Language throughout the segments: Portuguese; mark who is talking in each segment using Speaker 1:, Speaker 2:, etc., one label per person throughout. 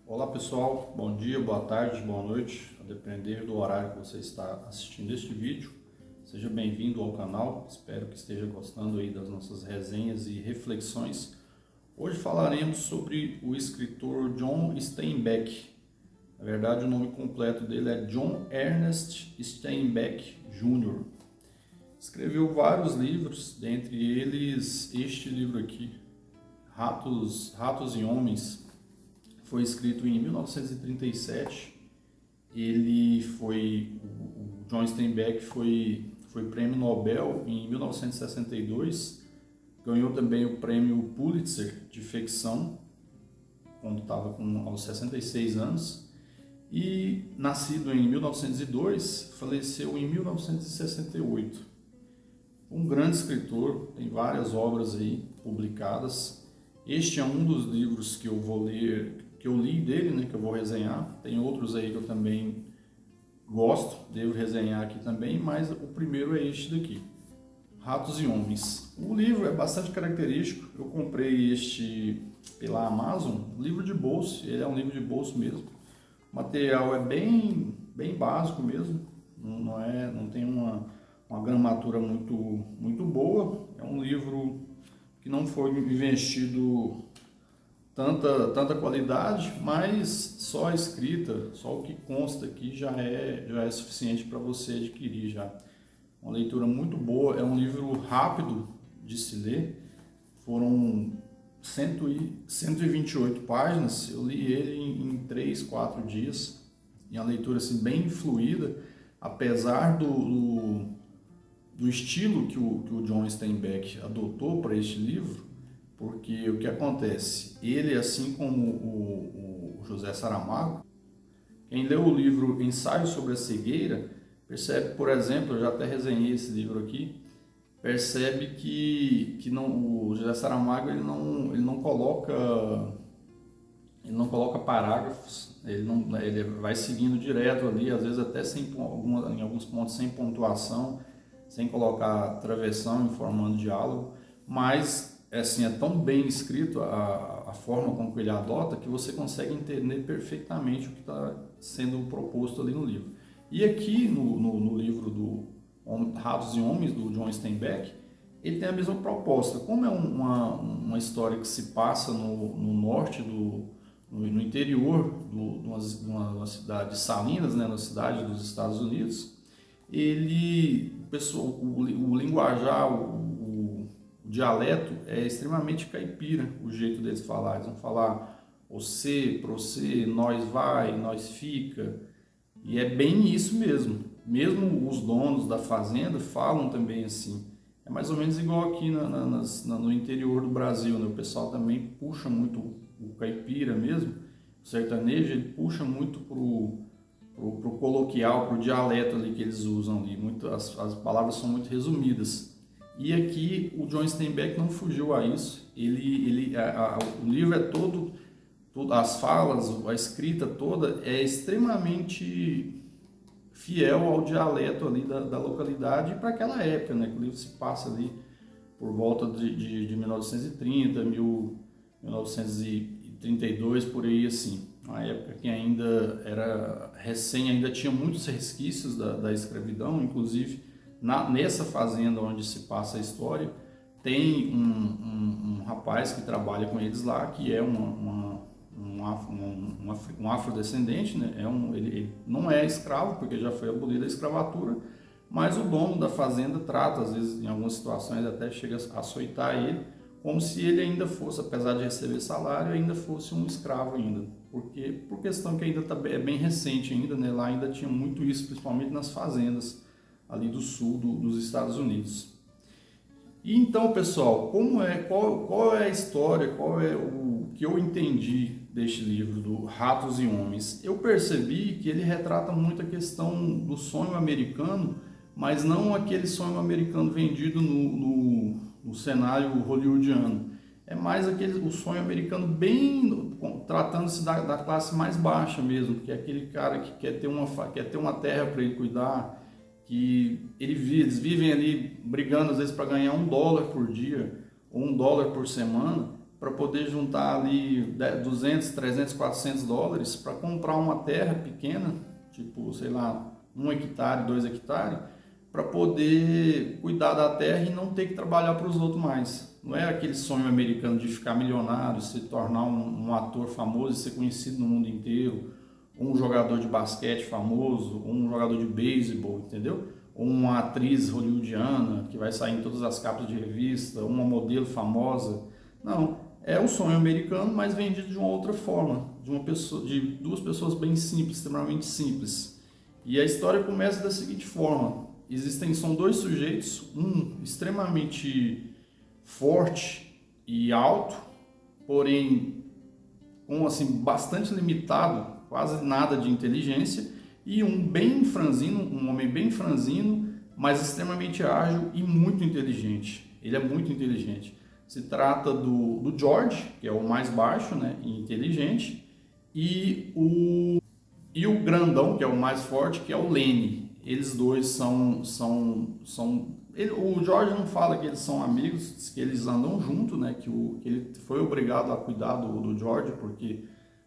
Speaker 1: Olá pessoal, bom dia, boa tarde, boa noite, a depender do horário que você está assistindo este vídeo. Seja bem-vindo ao canal, espero que esteja gostando aí das nossas resenhas e reflexões. Hoje falaremos sobre o escritor John Steinbeck. Na verdade, o nome completo dele é John Ernest Steinbeck Jr. Escreveu vários livros, dentre eles este livro aqui, Ratos e Homens. Foi escrito em 1937. O John Steinbeck foi prêmio Nobel em 1962. Ganhou também o prêmio Pulitzer de ficção quando estava aos 66 anos. E nascido em 1902, faleceu em 1968. Um grande escritor, tem várias obras aí publicadas. Este é um dos livros que eu vou ler, que eu li dele, né, que eu vou resenhar. Tem outros aí que eu também gosto, devo resenhar aqui também, mas o primeiro é este daqui, Ratos e Homens. O livro é bastante característico, eu comprei este pela Amazon, livro de bolso, ele é um livro de bolso mesmo. O material é bem básico mesmo, não tem uma gramatura muito boa, é um livro que não foi investido tanta qualidade, mas só a escrita, só o que consta aqui já é suficiente para você adquirir já. Uma leitura muito boa, é um livro rápido de se ler, foram 128 páginas, eu li ele em 3, 4 dias, e a leitura assim, bem fluida, apesar do estilo que o John Steinbeck adotou para este livro, porque o que acontece, ele, assim como o José Saramago, quem leu o livro Ensaio sobre a Cegueira, percebe, por exemplo, eu já até resenhei esse livro aqui, percebe que o José Saramago ele não coloca parágrafos, ele vai seguindo direto ali, às vezes até em alguns pontos sem pontuação, sem colocar travessão, informando diálogo, mas assim, é tão bem escrito a forma como ele adota que você consegue entender perfeitamente o que está sendo proposto ali no livro. E aqui no livro do Ratos e Homens, do John Steinbeck, ele tem a mesma proposta. Como é uma história que se passa no norte, no interior de uma cidade de Salinas, né, na cidade dos Estados Unidos, o linguajar, o dialeto é extremamente caipira, o jeito deles falar. Eles vão falar você, você, nós vai, nós fica. E é bem isso mesmo. Mesmo os donos da fazenda falam também assim. É mais ou menos igual aqui no interior do Brasil, né? O pessoal também puxa muito o caipira mesmo, o sertanejo, ele puxa muito pro coloquial, pro dialeto ali que eles usam ali. As palavras são muito resumidas. E aqui o John Steinbeck não fugiu a isso. O livro é todo, as falas, a escrita toda é extremamente fiel ao dialeto ali da localidade e para aquela época, né? Que o livro se passa ali por volta de 1930, 1932, por aí assim. Uma época que ainda era recém, ainda tinha muitos resquícios da escravidão, inclusive nessa fazenda onde se passa a história, tem um rapaz que trabalha com eles lá, que é um afrodescendente, né? Ele não é escravo, porque já foi abolida a escravatura, mas o dono da fazenda trata, às vezes, em algumas situações, até chega a açoitar ele, como se ele ainda fosse, apesar de receber salário, ainda fosse um escravo ainda. Porque, por questão que ainda é bem recente ainda, né? Lá ainda tinha muito isso, principalmente nas fazendas ali do sul dos Estados Unidos. E então, pessoal, qual é a história, qual é o que eu entendi deste livro, do Ratos e Homens? Eu percebi que ele retrata muito a questão do sonho americano, mas não aquele sonho americano vendido no cenário hollywoodiano. É mais o sonho americano tratando-se da classe mais baixa mesmo, que é aquele cara que quer ter uma terra para ele cuidar, que eles vivem ali brigando às vezes para ganhar $1 por dia ou $1 por semana, para poder juntar ali 200, 300, 400 dólares para comprar uma terra pequena, tipo, sei lá, 1 hectare, 2 hectares, para poder cuidar da terra e não ter que trabalhar para os outros mais. Não é aquele sonho americano de ficar milionário, se tornar um ator famoso e ser conhecido no mundo inteiro, ou um jogador de basquete famoso, ou um jogador de beisebol, entendeu? Ou uma atriz hollywoodiana que vai sair em todas as capas de revista, uma modelo famosa. Não, é o sonho americano, mas vendido de uma outra forma, de duas pessoas bem simples, extremamente simples. E a história começa da seguinte forma: são dois sujeitos, um extremamente forte e alto, porém com assim bastante limitado, quase nada de inteligência, e um bem franzino, um homem bem franzino, mas extremamente ágil e muito inteligente. Ele é muito inteligente. Se trata do George, que é o mais baixo, né, e inteligente, e o grandão, que é o mais forte, que é o Lenny. Eles dois o George não fala que eles são amigos, diz que eles andam junto, né? Que ele foi obrigado a cuidar do George, porque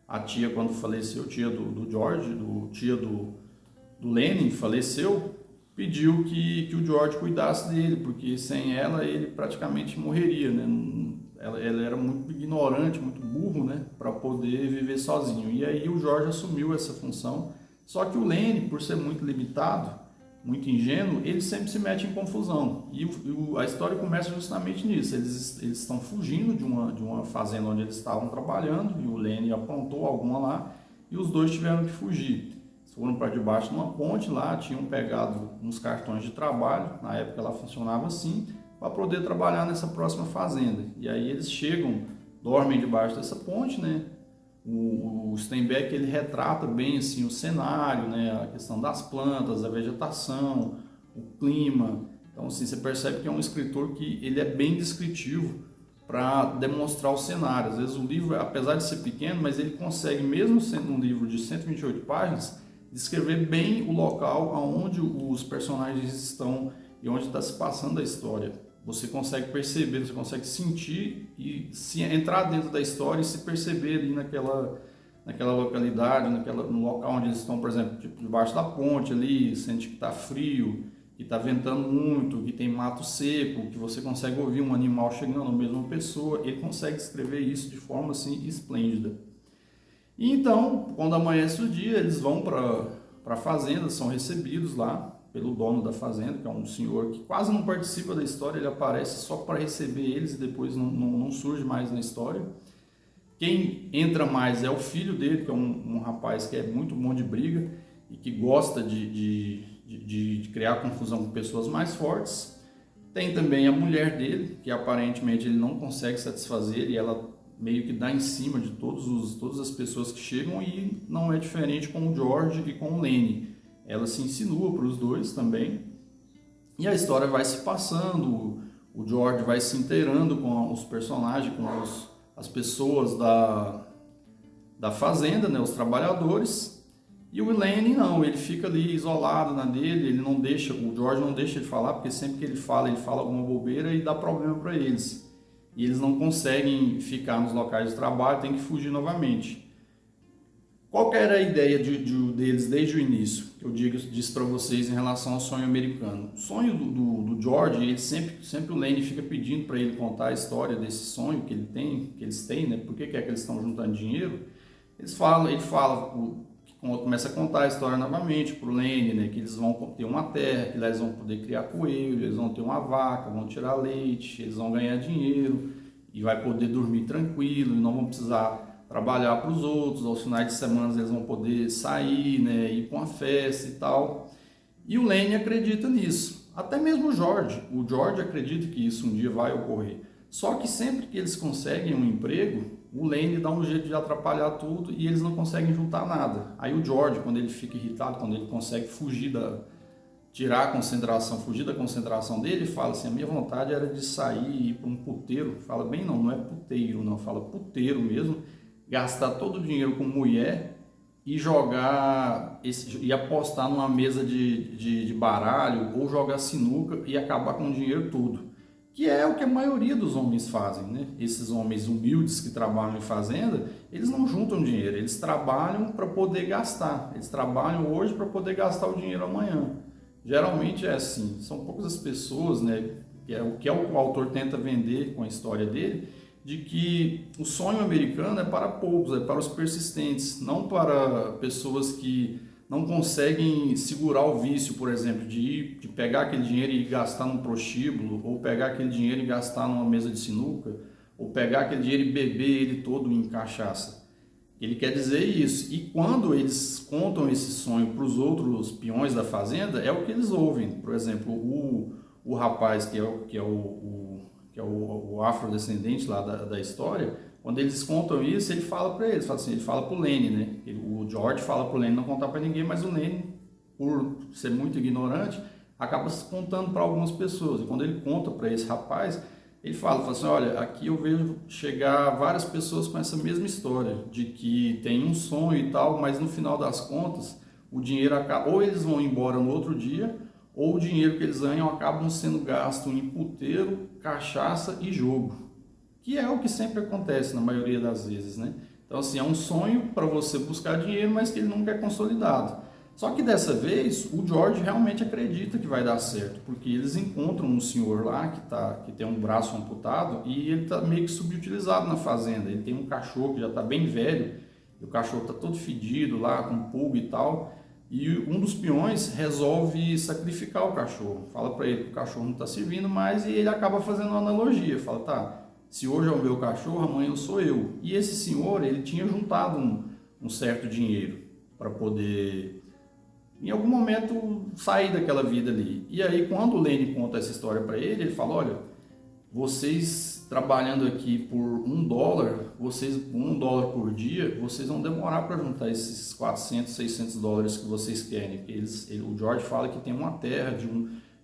Speaker 1: a tia, quando faleceu, tia do George, tia do Lenny, faleceu, pediu que o George cuidasse dele, porque sem ela ele praticamente morreria, né? Ela era muito ignorante, muito burro, né? Para poder viver sozinho. E aí o George assumiu essa função. Só que o Lenny, por ser muito limitado, muito ingênuo, ele sempre se mete em confusão. E a história começa justamente nisso. Eles estão fugindo de uma fazenda onde eles estavam trabalhando, e o Lenny aprontou alguma lá, e os dois tiveram que fugir. Eles foram para debaixo de uma ponte lá, tinham pegado uns cartões de trabalho, na época ela funcionava assim, para poder trabalhar nessa próxima fazenda. E aí eles chegam, dormem debaixo dessa ponte, né? O Steinbeck, ele retrata bem assim o cenário, né, a questão das plantas, a vegetação, o clima. Então assim, você percebe que é um escritor que ele é bem descritivo para demonstrar o cenário. Às vezes o livro, apesar de ser pequeno, mas ele consegue, mesmo sendo um livro de 128 páginas, descrever bem o local onde os personagens estão e onde está se passando a história. Você consegue perceber, você consegue sentir e se entrar dentro da história e se perceber ali naquela localidade, no local onde eles estão, por exemplo, tipo, debaixo da ponte ali, sente que está frio, que está ventando muito, que tem mato seco, que você consegue ouvir um animal chegando, mesmo uma pessoa. Ele consegue escrever isso de forma assim esplêndida. E então, quando amanhece o dia, eles vão para a fazenda, são recebidos lá pelo dono da fazenda, que é um senhor que quase não participa da história, ele aparece só para receber eles e depois não surge mais na história. Quem entra mais é o filho dele, que é um rapaz que é muito bom de briga e que gosta de criar confusão com pessoas mais fortes. Tem também a mulher dele, que aparentemente ele não consegue satisfazer, e ela meio que dá em cima de todas as pessoas que chegam, e não é diferente com o George e com o Lenny. Ela se insinua para os dois também, e a história vai se passando, o George vai se inteirando com os personagens, com as pessoas da fazenda, né, os trabalhadores, e o Lenny não, ele fica ali isolado na dele, o George não deixa ele falar, porque sempre que ele fala alguma bobeira e dá problema para eles, e eles não conseguem ficar nos locais de trabalho, tem que fugir novamente. Qual que era a ideia deles desde o início, que eu disse para vocês em relação ao sonho americano? O sonho do George, ele sempre o Lenny fica pedindo para ele contar a história desse sonho que eles têm, né? Por que é que eles estão juntando dinheiro? Ele começa a contar a história novamente para o Lenny, né? Que eles vão ter uma terra, que lá eles vão poder criar coelho, eles vão ter uma vaca, vão tirar leite, eles vão ganhar dinheiro e vai poder dormir tranquilo, e não vão precisar trabalhar para os outros, aos finais de semana eles vão poder sair, né, ir para uma festa e tal. E o Lenny acredita nisso. Até mesmo o George acredita que isso um dia vai ocorrer. Só que sempre que eles conseguem um emprego, o Lenny dá um jeito de atrapalhar tudo e eles não conseguem juntar nada. Aí o George, quando ele fica irritado, quando ele consegue fugir fugir da concentração dele, fala assim: a minha vontade era de sair e ir para um puteiro. Fala bem, não é puteiro, não, fala puteiro mesmo, gastar todo o dinheiro com mulher e e apostar numa mesa de baralho ou jogar sinuca e acabar com o dinheiro todo. que é o que a maioria dos homens fazem, né? Esses homens humildes que trabalham em fazenda, eles não juntam dinheiro, eles trabalham para poder gastar, eles trabalham hoje para poder gastar o dinheiro amanhã. Geralmente é assim, são poucas as pessoas, né? Que é o autor tenta vender com a história dele, de que o sonho americano é para poucos, é para os persistentes, não para pessoas que não conseguem segurar o vício, por exemplo, de pegar aquele dinheiro e gastar num prostíbulo, ou pegar aquele dinheiro e gastar numa mesa de sinuca, ou pegar aquele dinheiro e beber ele todo em cachaça. Ele quer dizer isso. E quando eles contam esse sonho para os outros peões da fazenda, é o que eles ouvem. Por exemplo, o rapaz que é o afrodescendente lá da história, quando eles contam isso, ele fala para eles, ele fala para o Lenny, né? O George fala para o Lenny não contar para ninguém, mas o Lenny, por ser muito ignorante, acaba se contando para algumas pessoas. E quando ele conta para esse rapaz, ele fala assim, olha, aqui eu vejo chegar várias pessoas com essa mesma história, de que tem um sonho e tal, mas no final das contas, o dinheiro acaba, ou eles vão embora no outro dia, ou o dinheiro que eles ganham acabam sendo gasto em puteiro, cachaça e jogo. Que é o que sempre acontece na maioria das vezes, né? Então, assim, é um sonho para você buscar dinheiro, mas que ele nunca é consolidado. Só que dessa vez, o George realmente acredita que vai dar certo, porque eles encontram um senhor lá que tem um braço amputado e ele está meio que subutilizado na fazenda. Ele tem um cachorro que já está bem velho, e o cachorro está todo fedido lá, com pulga e tal, e um dos peões resolve sacrificar o cachorro. Fala para ele que o cachorro não está servindo mais e ele acaba fazendo uma analogia, fala, tá, se hoje é o meu cachorro, amanhã eu sou eu. E esse senhor, ele tinha juntado um certo dinheiro para poder, em algum momento, sair daquela vida ali. E aí, quando o Lenny conta essa história para ele, ele fala, olha, vocês trabalhando aqui por $1, vocês por $1 por dia, vocês vão demorar para juntar esses 400, 600 dólares que vocês querem. O George fala que tem uma terra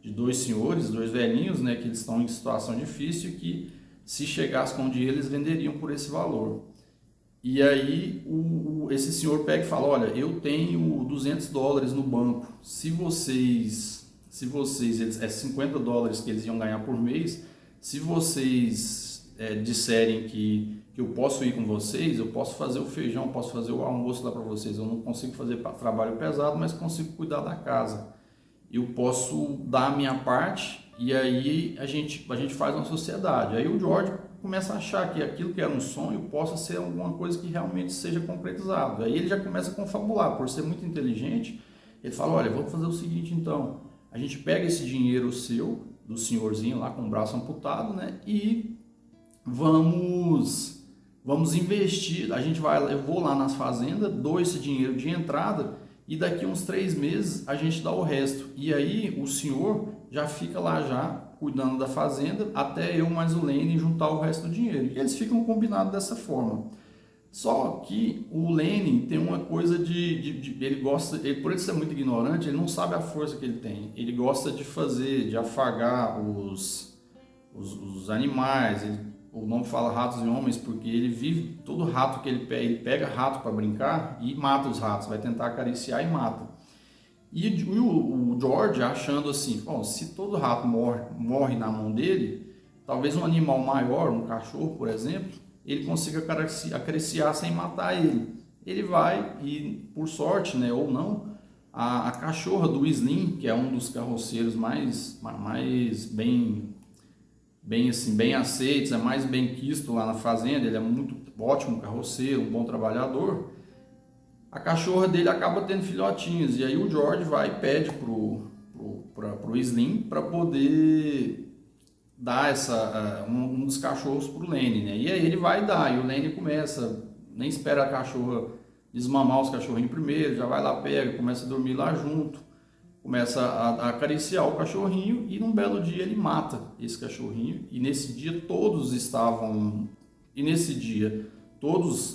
Speaker 1: de dois senhores, dois velhinhos, né, que eles estão em situação difícil e que se chegasse com dinheiro, eles venderiam por esse valor. E aí esse senhor pega e fala, olha, eu tenho $200 no banco, se vocês é $50 que eles iam ganhar por mês, se vocês disserem que eu posso ir com vocês, eu posso fazer o feijão, posso fazer o almoço lá para vocês, eu não consigo fazer trabalho pesado, mas consigo cuidar da casa, eu posso dar a minha parte, e aí a gente faz uma sociedade. Aí o George começa a achar que aquilo que era um sonho possa ser alguma coisa que realmente seja concretizado. Aí ele já começa a confabular, por ser muito inteligente, ele fala, olha, vamos fazer o seguinte então, a gente pega esse dinheiro seu, do senhorzinho lá com o braço amputado, né, e vamos investir, eu vou lá nas fazendas, dou esse dinheiro de entrada, e daqui uns 3 meses a gente dá o resto. E aí o senhor já fica lá já cuidando da fazenda até eu mais o Lenny juntar o resto do dinheiro. E eles ficam combinados dessa forma. Só que o Lenny tem uma coisa ele gosta, por ele ser muito ignorante, ele não sabe a força que ele tem. Ele gosta de afagar os animais. O nome fala ratos e homens porque ele vive, todo rato que ele pega rato para brincar e mata os ratos, vai tentar acariciar e mata. E o George achando assim, bom, se todo rato morre na mão dele, talvez um animal maior, um cachorro, por exemplo, ele consiga acariciar sem matar ele. Ele vai e, por sorte, né, ou não, a cachorra do Slim, que é um dos carroceiros mais bem aceitos, é mais bem quisto lá na fazenda, ele é muito ótimo carroceiro, um bom trabalhador, a cachorra dele acaba tendo filhotinhos, e aí o George vai e pede pro Slim para poder dar um dos cachorros pro Lenny, né? E aí ele vai dar, e o Lenny começa, nem espera a cachorra desmamar os cachorrinhos primeiro, já vai lá, pega, começa a dormir lá junto, começa a acariciar o cachorrinho, e num belo dia ele mata esse cachorrinho, e nesse dia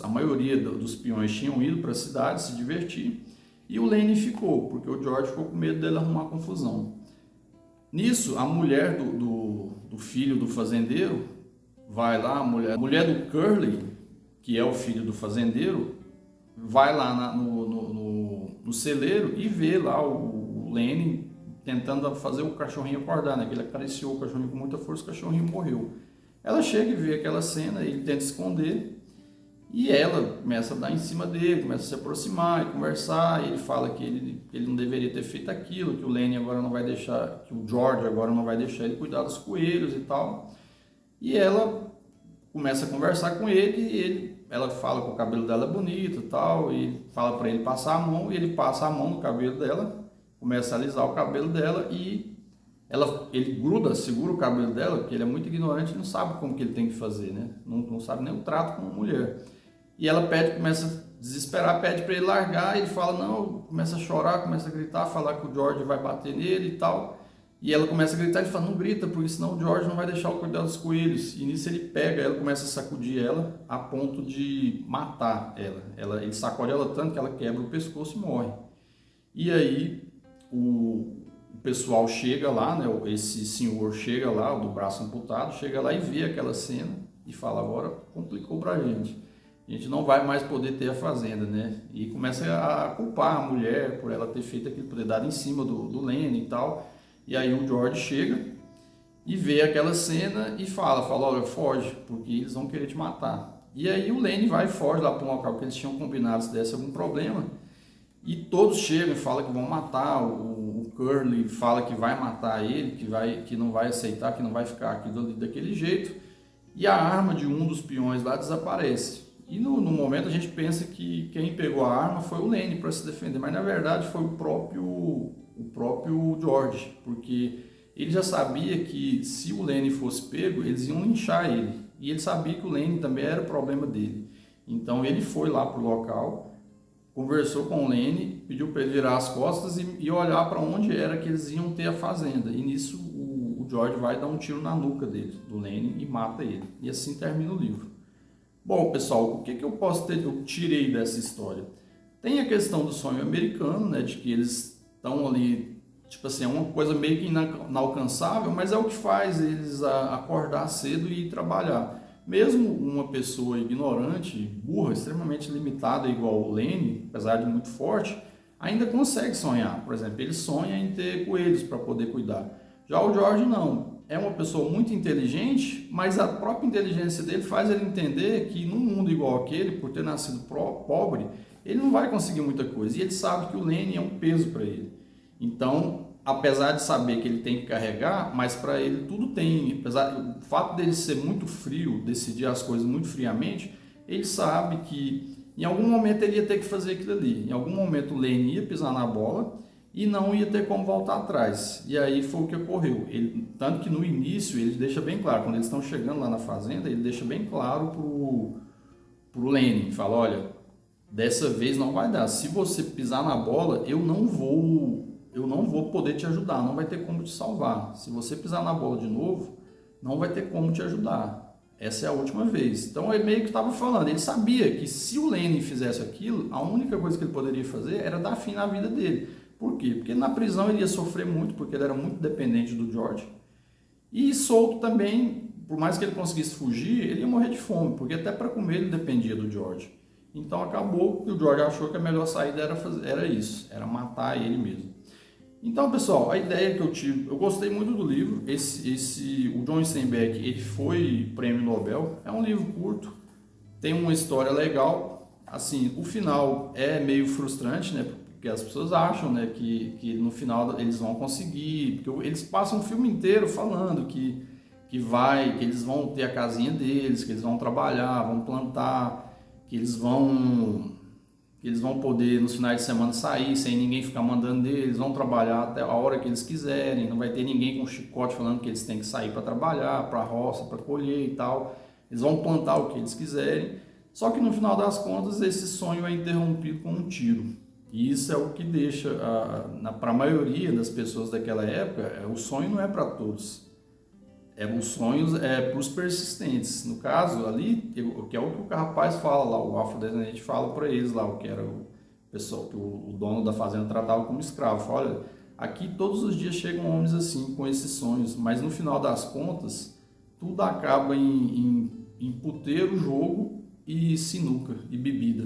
Speaker 1: a maioria dos peões tinham ido para a cidade se divertir, e o Lenny ficou, porque o George ficou com medo dele arrumar confusão. Nisso, a mulher do filho do fazendeiro vai lá, a mulher do Curly, que é o filho do fazendeiro, vai lá no celeiro e vê lá o Lenny tentando fazer o cachorrinho acordar, né? Que ele acariciou o cachorrinho com muita força, o cachorrinho morreu. Ela chega e vê aquela cena, ele tenta esconder, e ela começa a dar em cima dele, começa a se aproximar e conversar, e ele fala que ele não deveria ter feito aquilo, que o Lenny agora não vai deixar, que o George agora não vai deixar ele cuidar dos coelhos e tal. E ela começa a conversar com ele, e ela fala que o cabelo dela é bonito e tal, e fala para ele passar a mão, e ele passa a mão no cabelo dela, começa a alisar o cabelo dela, e ele gruda, segura o cabelo dela, porque ele é muito ignorante, não sabe como que ele tem que fazer, né? Não sabe nem o trato com uma mulher. E ela começa a desesperar, pede para ele largar, e ele fala não, começa a chorar, começa a gritar, falar que o George vai bater nele e tal. E ela começa a gritar, ele fala, não grita, porque senão o George não vai deixar eu cuidar dos coelhos. E nisso ele pega ela, começa a sacudir ela, a ponto de matar ela. Ele sacode ela tanto que ela quebra o pescoço e morre. E aí o pessoal chega lá, né, esse senhor chega lá, o do braço amputado, chega lá e vê aquela cena e fala, agora complicou pra gente. A gente não vai mais poder ter a fazenda, né? E começa a culpar a mulher por ela ter feito aquilo, por ter dado em cima do Lenny e tal. E aí o George chega e vê aquela cena e fala, olha, foge, porque eles vão querer te matar. E aí o Lenny vai e foge lá para um local que eles tinham combinado se desse algum problema. E todos chegam e falam que vão matar, o Curly fala que vai matar ele, que não vai aceitar, que não vai ficar aquilo ali daquele jeito. E a arma de um dos peões lá desaparece. E no momento a gente pensa que quem pegou a arma foi o Lenny para se defender, mas na verdade foi o próprio George, porque ele já sabia que se o Lenny fosse pego, eles iam linchar ele. E ele sabia que o Lenny também era o problema dele. Então ele foi lá para o local, conversou com o Lenny, pediu para ele virar as costas e olhar para onde era que eles iam ter a fazenda. E nisso o George vai dar um tiro na nuca dele, do Lenny, e mata ele. E assim termina o livro. Bom, pessoal, o que eu tirei dessa história? Tem a questão do sonho americano, né, de que eles estão ali, tipo assim, é uma coisa meio que inalcançável, mas é o que faz eles acordar cedo e ir trabalhar. Mesmo uma pessoa ignorante, burra, extremamente limitada, igual o Lenny, apesar de muito forte, ainda consegue sonhar. Por exemplo, ele sonha em ter coelhos para poder cuidar. Já o George não. É uma pessoa muito inteligente, mas a própria inteligência dele faz ele entender que num mundo igual aquele, por ter nascido pobre, ele não vai conseguir muita coisa. E ele sabe que o Lenny é um peso para ele. Então, apesar de saber que ele tem que carregar, mas para ele tudo tem. Apesar do fato dele ser muito frio, decidir as coisas muito friamente, ele sabe que em algum momento ele ia ter que fazer aquilo ali. Em algum momento o Lenny ia pisar na bola e não ia ter como voltar atrás. E aí foi o que ocorreu. Tanto que no início ele deixa bem claro, quando eles estão chegando lá na fazenda, ele deixa bem claro pro Lenny, fala, olha, dessa vez não vai dar. Se você pisar na bola, eu não vou poder te ajudar, não vai ter como te salvar. Se você pisar na bola de novo, não vai ter como te ajudar. Essa é a última vez. Então ele meio que estava falando, ele sabia que se o Lenny fizesse aquilo, a única coisa que ele poderia fazer era dar fim na vida dele. Por quê? Porque na prisão ele ia sofrer muito, porque ele era muito dependente do George. E solto também, por mais que ele conseguisse fugir, ele ia morrer de fome, porque até para comer ele dependia do George. Então acabou que o George achou que a melhor saída era isso, era matar ele mesmo. Então, pessoal, a ideia que eu tive, eu gostei muito do livro. O John Steinbeck, ele foi prêmio Nobel. É um livro curto, tem uma história legal. Assim, o final é meio frustrante, né? Porque as pessoas acham, né, que no final eles vão conseguir, porque eles passam o filme inteiro falando que eles vão ter a casinha deles, que eles vão trabalhar, vão plantar, que eles vão poder nos finais de semana sair sem ninguém ficar mandando deles, vão trabalhar até a hora que eles quiserem, não vai ter ninguém com chicote falando que eles têm que sair para trabalhar, para a roça, para colher e tal. Eles vão plantar o que eles quiserem, só que no final das contas esse sonho é interrompido com um tiro. E isso é o que deixa, para a maioria das pessoas daquela época, o sonho não é para todos. Os sonhos é para os persistentes. No caso ali, que é o que o rapaz fala lá, o afrodescendente fala para eles lá, o que era o pessoal, que o dono da fazenda tratava como escravo. Fala, olha, aqui todos os dias chegam homens assim, com esses sonhos, mas no final das contas, tudo acaba em puteiro, jogo e sinuca e bebida.